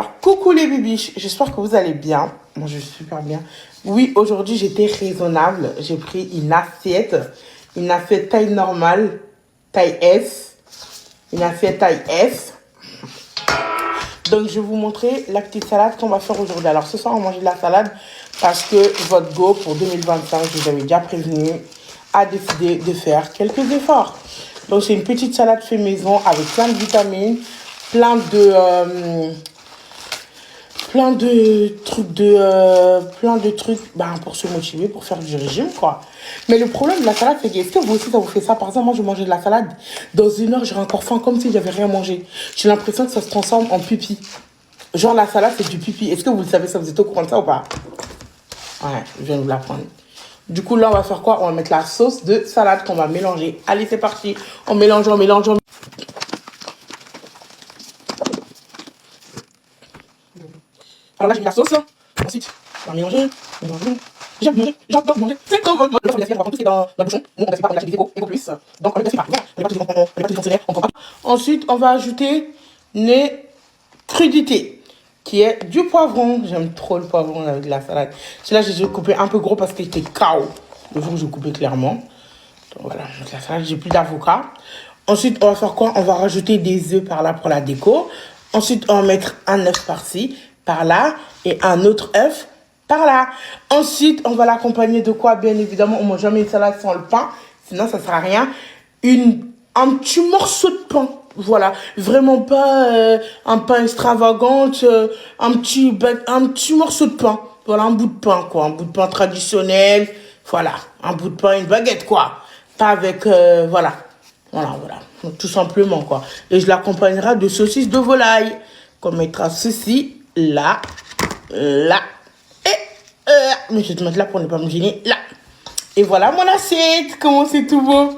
Alors, coucou les bibiches, j'espère que vous allez bien. Moi, je vais super bien. Oui, aujourd'hui, j'étais raisonnable. J'ai pris une assiette taille normale, taille S, une assiette taille S. Donc, je vais vous montrer la petite salade qu'on va faire aujourd'hui. Alors, ce soir, on va manger de la salade parce que votre go pour 2025, je vous avais déjà prévenu, a décidé de faire quelques efforts. Donc, c'est une petite salade fait maison avec plein de vitamines, plein de trucs pour se motiver, pour faire du régime, quoi. Mais le problème de la salade, c'est que, est-ce que vous aussi, ça vous fait ça? Par exemple, moi, je mangeais de la salade. Dans une heure, j'aurai encore faim, comme si j'avais rien mangé. J'ai l'impression que ça se transforme en pipi. Genre, la salade, c'est du pipi. Est-ce que vous le savez, ça, vous êtes au courant de ça ou pas? Ouais, je viens de vous l'apprendre. Du coup, là, on va faire quoi? On va mettre la sauce de salade qu'on va mélanger. Allez, c'est parti. On mélange, on mélange, on... Alors là, j'ai mis la sauce. Ensuite, on va mélanger, mélanger. J'aime manger, j'adore manger. C'est comme on va prendre tout ce qui est dans le bouchon. Nous, on ne gaspille pas, on achète des éco plus. Donc, on ne gaspille pas. On n'est pas tous fonctionnaires, on prend pas. Ensuite, on va ajouter les crudités, qui est du poivron. J'aime trop le poivron avec la salade. Celui-là, j'ai coupé un peu gros parce qu'il était KO. Le jour où j'ai coupé clairement. Donc voilà, donc la salade, j'ai plus d'avocat. Ensuite, on va faire quoi? On va rajouter des œufs par là pour la déco. Ensuite, on va mettre un œuf par-ci, par-là, et un autre œuf par là. Ensuite, on va l'accompagner de quoi? Bien évidemment, on ne mange jamais une salade sans le pain, sinon ça ne sert à rien. Un petit morceau de pain, voilà. Vraiment pas un pain extravagant, un petit morceau de pain. Voilà, un bout de pain, quoi. Un bout de pain traditionnel, voilà. Un bout de pain, une baguette, quoi. Pas avec, voilà. Voilà. Donc, tout simplement, quoi. Et je l'accompagnerai de saucisses de volaille. Qu'on mettra ceci, là, là, et là. Mais je vais te mettre là pour ne pas me gêner, là. Et voilà mon assiette. Comment c'est tout beau.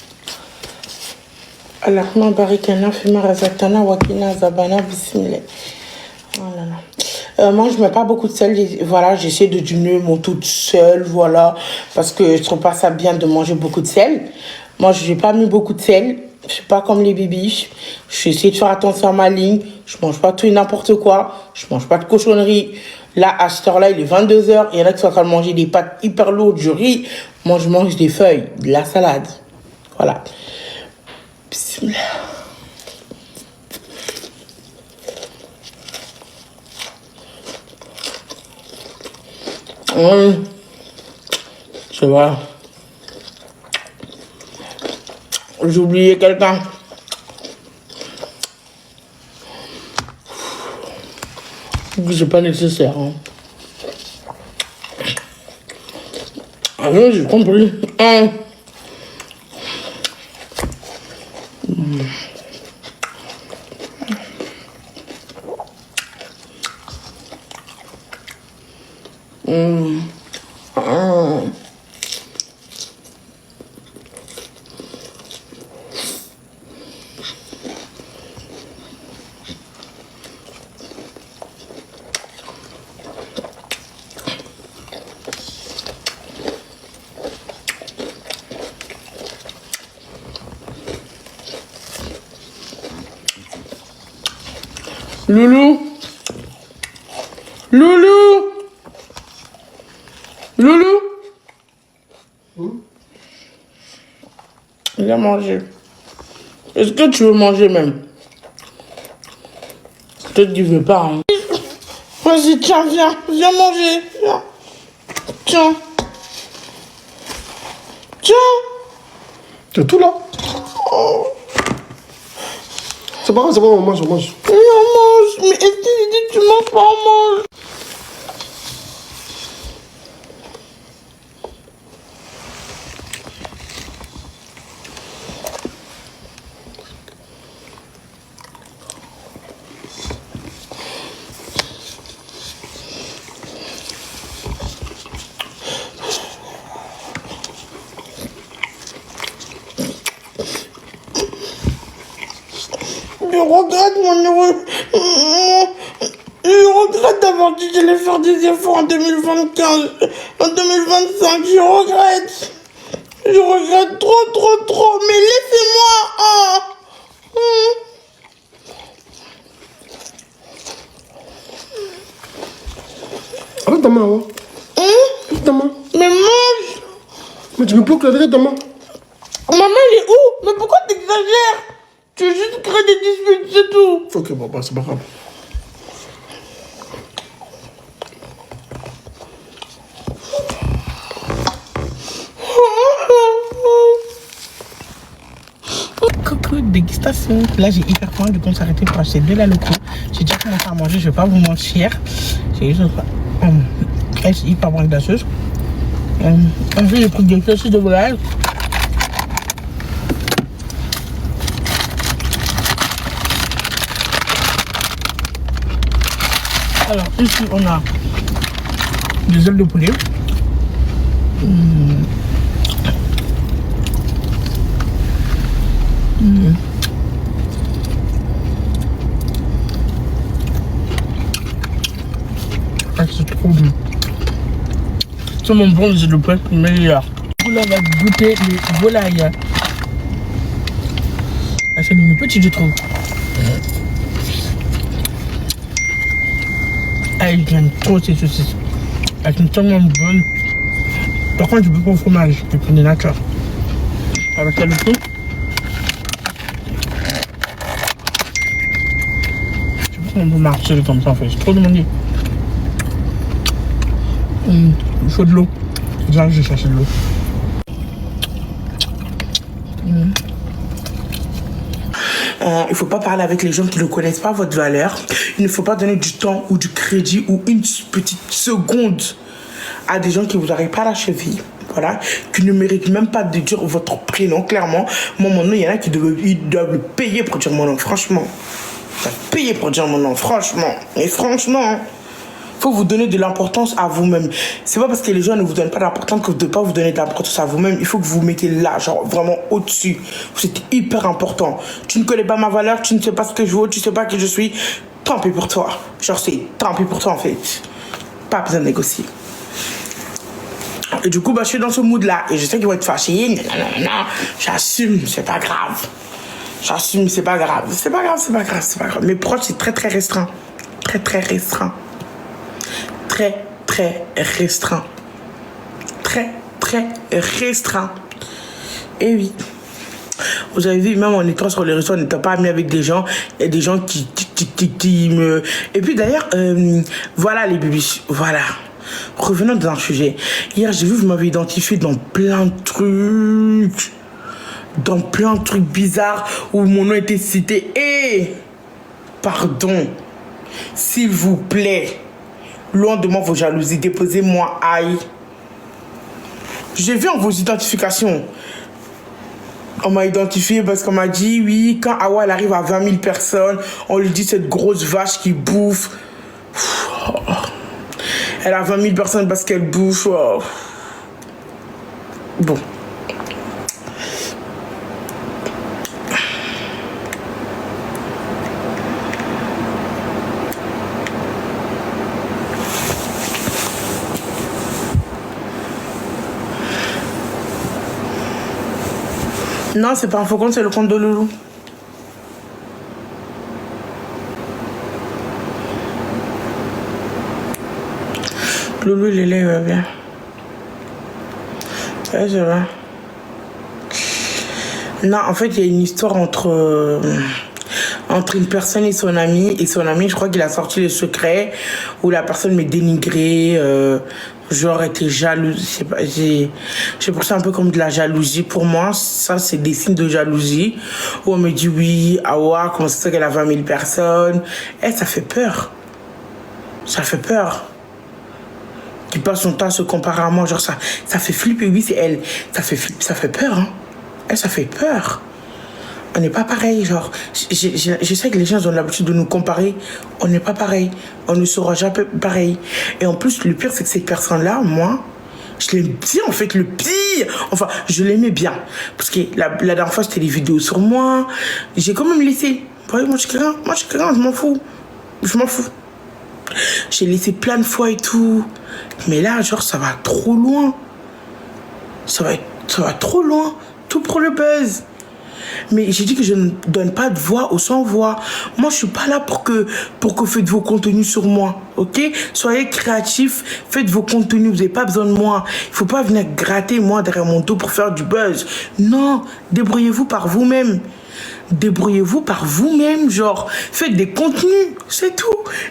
Allahumma barikana fima razaqtana wakina zabana bismillah. Oh là là. Moi, je mets pas beaucoup de sel. Voilà, j'essaie de diminuer mon taux de sel, voilà, parce que je trouve pas ça bien de manger beaucoup de sel. Moi, je n'ai pas mis beaucoup de sel. Je suis pas comme les bibiches. Je essayé de faire attention à ma ligne. Je mange pas tout et n'importe quoi. Je mange pas de cochonnerie. Là, à cette heure-là, il est 22h. Il y en a qui sont en train de manger des pâtes hyper lourdes, du riz. Moi, je mange des feuilles, de la salade. Voilà. Bismillah. C'est vrai. J'ai oublié quelqu'un. C'est pas nécessaire. Hein. Ah non, j'ai compris. Loulou. Viens manger. Est-ce que tu veux manger même? Peut-être qu'il veut pas. Hein. Vas-y, tiens, viens manger. Viens. Tiens. C'est tout là? Oh. C'est pas grave, on mange. Oui, on mange. Mais est-ce qu'il dit que tu manges pas, on mange? Je regrette je regrette d'avoir dit que j'allais faire des efforts en 2025. Je regrette. Je regrette trop. Mais laissez-moi. Arrête ta main là-bas. Arrête ta main. Mais mange. Mais tu me bloques là, arrête ta main. Ma main elle est où? Mais pourquoi t'exagères? Tu veux juste créer des disputes, c'est tout. Ok, bon, bah, c'est pas grave. Coucou, dégustation. Là, j'ai hyper faim, du coup, on s'est arrêté pour acheter de la loco. J'ai déjà commencé à manger, je vais pas vous mentir. J'ai juste. Elle, c'est hyper bon avec la sauce. Ensuite, j'ai pris des saucisses de volaille. Alors, ici, on a des ailes de poulet. Ah, c'est trop bon. C'est mon bon, c'est le plat meilleur. Du coup, là, on va goûter les volailles. Ah, c'est une petite, je trouve. Ah, j'aime trop ces saucisses. Elles sont tellement bonnes. Par contre, je peux pas au fromage, je prends des natures. Avec la loco. Je sais pas comment on peut marcher comme ça en fait, c'est trop demandé. Il faut de l'eau. Déjà, je vais chercher de l'eau. Il ne faut pas parler avec les gens qui ne connaissent pas votre valeur. Il ne faut pas donner du temps ou du crédit ou une petite seconde à des gens qui vous n'arrivent pas à la cheville. Voilà, qui ne méritent même pas de dire votre prénom, clairement. Moi, mon nom, il y en a qui doivent payer pour dire mon nom, franchement. Ils doivent payer pour dire mon nom, franchement. Et franchement, faut vous donner de l'importance à vous-même. C'est pas parce que les gens ne vous donnent pas d'importance que vous ne devez pas vous donner de l'importance à vous-même. Il faut que vous vous mettez là, genre vraiment au-dessus. Vous êtes hyper important. Tu ne connais pas ma valeur, tu ne sais pas ce que je vaux, tu ne sais pas qui je suis. Tant pis pour toi. Genre, c'est tant pis pour toi en fait. Pas besoin de négocier. Et du coup, bah, je suis dans ce mood-là. Et je sais qu'ils vont être fâchés. Non. J'assume, c'est pas grave. J'assume, c'est pas grave. C'est pas grave, c'est pas grave, c'est pas grave. Mes proches, c'est très, très restreint. Très, très restreint. Très, très restreint. Très, très restreint. Et oui. Vous avez vu, même en étant sur les réseaux, en n'étant pas ami avec des gens, il y a des gens qui me... Et puis d'ailleurs, voilà les bébés, voilà. Revenons dans un sujet. Hier, j'ai vu, vous m'avez identifié dans plein de trucs. Dans plein de trucs bizarres où mon nom était cité. Et, pardon, s'il vous plaît, loin de moi vos jalousies, déposez-moi aïe. J'ai vu en vos identifications. On m'a identifié parce qu'on m'a dit, oui, quand Awa elle arrive à 20 000 personnes, on lui dit cette grosse vache qui bouffe. Elle a 20 000 personnes parce qu'elle bouffe. Bon. Non, c'est pas un faux compte, c'est le compte de Loulou. Loulou, il est là, il va bien. Ouais, ça va. Non, en fait, il y a une histoire entre une personne et son ami. Et son ami, je crois qu'il a sorti le secret où la personne m'est dénigrée, genre était jalouse. J'ai pris ça un peu comme de la jalousie. Pour moi, ça, c'est des signes de jalousie. Où on me dit, oui, Awa, comment c'est ça qu'elle a 20 000 personnes. Eh, ça fait peur. Ça fait peur. Qui passe son temps à se comparer à moi, genre ça fait flipper, oui, c'est elle. Ça fait peur, hein. Elle, ça fait peur. On n'est pas pareil, genre. Je sais que les gens ont l'habitude de nous comparer. On n'est pas pareil. On ne sera jamais pareil. Et en plus, le pire, c'est que cette personne-là, moi, je l'aime bien, en fait, le pire. Enfin, je l'aimais bien. Parce que la dernière fois, c'était des vidéos sur moi. J'ai quand même laissé. Ouais, moi, je suis quelqu'un, je m'en fous. Je m'en fous. J'ai laissé plein de fois et tout. Mais là, genre, ça va trop loin. Ça va trop loin. Tout pour le buzz. Mais j'ai dit que je ne donne pas de voix aux sans-voix. Moi, je suis pas là pour que faites vos contenus sur moi, ok? Soyez créatifs, faites vos contenus, vous n'avez pas besoin de moi. Il faut pas venir gratter moi derrière mon dos pour faire du buzz. Non, débrouillez-vous par vous-même. Débrouillez-vous par vous-même, genre, faites des contenus, c'est tout.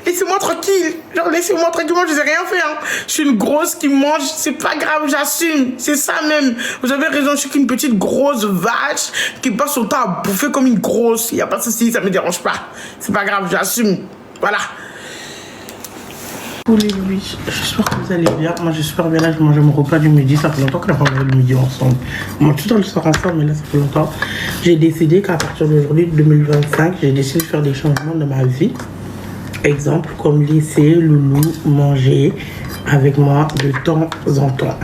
Laissez-moi tranquille, genre, laissez-moi tranquille, moi je sais rien faire. Hein. Je suis une grosse qui mange, c'est pas grave, j'assume, c'est ça même. Vous avez raison, je suis qu'une petite grosse vache qui passe son temps à bouffer comme une grosse. Il n'y a pas de souci, ça me dérange pas. C'est pas grave, j'assume. Voilà. Oui, j'espère que vous allez bien. Moi, je suis super bien là. Je mange mon repas du midi. Ça fait longtemps qu'on n'a pas mangé le midi ensemble. On mange tout le temps le soir ensemble, mais là, ça fait longtemps. J'ai décidé qu'à partir d'aujourd'hui, 2025, j'ai décidé de faire des changements dans ma vie. Exemple, comme laisser Loulou manger avec moi de temps en temps.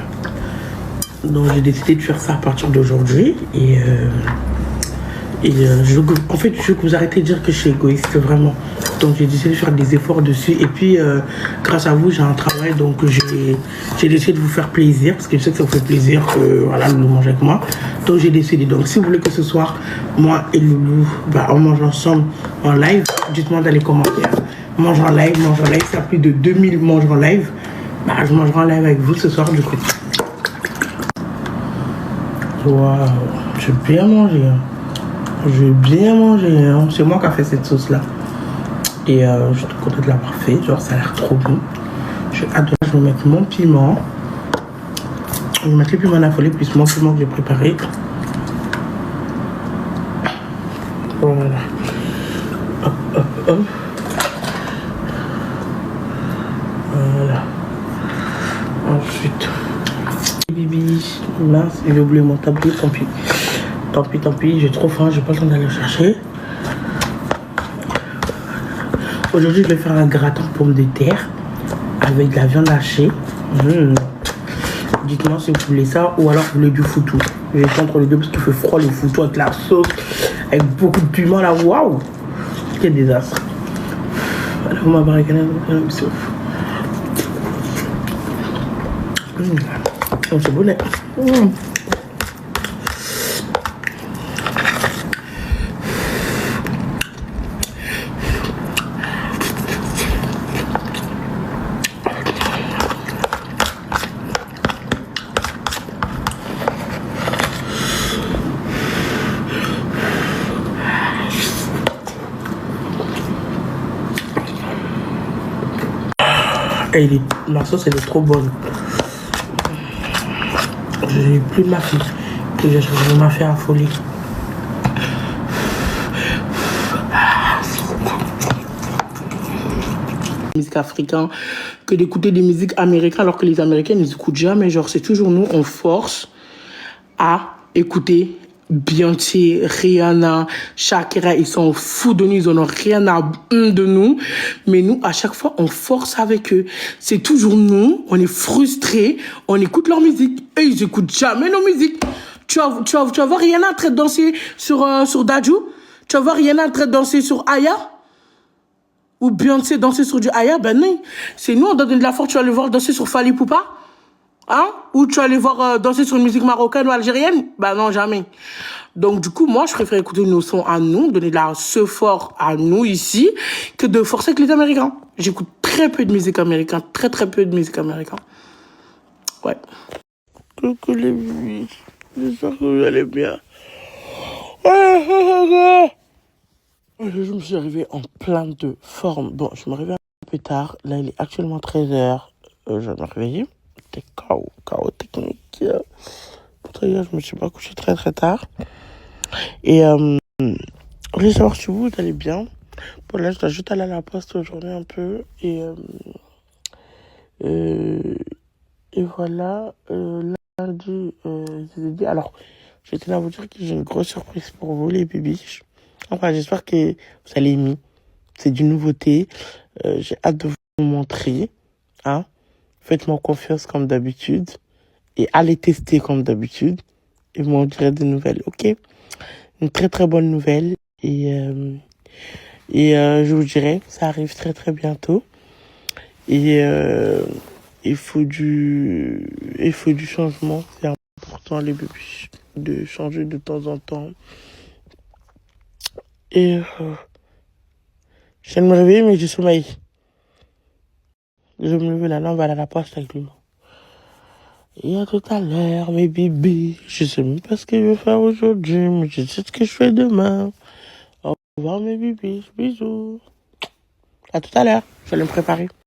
Donc, j'ai décidé de faire ça à partir d'aujourd'hui. En fait, je veux que vous arrêtez de dire que je suis égoïste, vraiment. Donc, j'ai décidé de faire des efforts dessus. Et puis, grâce à vous, j'ai un travail. Donc, j'ai décidé de vous faire plaisir. Parce que je sais que ça vous fait plaisir que voilà, Loulou mange avec moi. Donc, j'ai décidé. Donc, si vous voulez que ce soir, moi et Loulou, on mange ensemble en live, dites-moi dans les commentaires. Mange en live. Si y a plus de 2000 mange en live, je mangerai en live avec vous ce soir, du coup. Waouh, j'ai bien mangé. Hein. J'ai bien mangé, hein. C'est moi qui a fait cette sauce là. Et je suis contente de l'avoir fait, genre ça a l'air trop bon. J'ai hâte de je vais mettre mon piment. Je vais mettre le piment affolé plus mon piment que j'ai préparé. Voilà. Hop, hop, hop. Voilà. Ensuite. Bibi, mince, j'ai oublié mon tablier, tant pis. Tant pis, j'ai trop faim, j'ai pas le temps d'aller le chercher. Aujourd'hui, je vais faire un gratin de pommes de terre avec de la viande hachée. Dites-moi si vous voulez ça ou alors vous voulez du foutou. Je vais entre les deux parce qu'il fait froid le foutou avec la sauce, avec beaucoup de piment là. Waouh! Quel désastre. Alors, on va barricader un sauf. Oh, c'est bon. Et ma sauce elle est trop bonne. J'ai plus de ma fille. Je m'a fait affoler. Musique africaine que d'écouter des musiques américaines alors que les Américains ne les écoutent jamais. Genre c'est toujours nous, on force à écouter Beyoncé, Rihanna, Shakira, ils sont fous de nous, ils en ont rien à de nous. Mais nous, à chaque fois, on force avec eux. C'est toujours nous, on est frustrés, on écoute leur musique. Et ils écoutent jamais nos musiques. Tu vas voir Rihanna en train de danser sur Dadju. Tu vas voir Rihanna en train de danser sur Aya. Ou Beyoncé danser sur du Aya. Ben non, c'est nous, on donne de la force, tu vas le voir danser sur Fally Poupa. Hein? Ou tu vas aller voir danser sur une musique marocaine ou algérienne? Bah non, jamais. Donc du coup, moi, je préfère écouter nos sons à nous, donner de la fort à nous ici, que de forcer avec les Américains. J'écoute très peu de musique américaine, très peu de musique américaine. Ouais. Coucou les filles, j'espère que vous allez bien. Je me suis arrivé en plein de forme. Bon, je me réveille un peu tard. Là, il est actuellement 13h. Je vais me réveiller. C'était chaos technique. Pour hier, je me suis pas couché très tard. Et je voulais savoir si vous allez bien. Bon, là, je dois juste aller à la poste aujourd'hui un peu. Et voilà. Lundi, je vous ai dit. Alors, j'étais là à vous dire que j'ai une grosse surprise pour vous, les bébés. Enfin, j'espère que vous allez aimer. C'est d'une nouveauté. J'ai hâte de vous montrer. Hein? Faites-moi confiance comme d'habitude. Et allez tester comme d'habitude. Et vous m'en direz des nouvelles, ok? Une très bonne nouvelle. Et je vous dirai, ça arrive très bientôt. Et il faut du changement. C'est important, les bébés, de changer de temps en temps. Et je viens de me réveiller, mais j'ai sommeil. Je vais me lever là, on va aller à la poste avec lui. Et à tout à l'heure, mes bébés. Je sais même pas ce que je vais faire aujourd'hui, mais je sais ce que je fais demain. Au revoir, mes bébés. Bisous. À tout à l'heure. Je vais aller me préparer.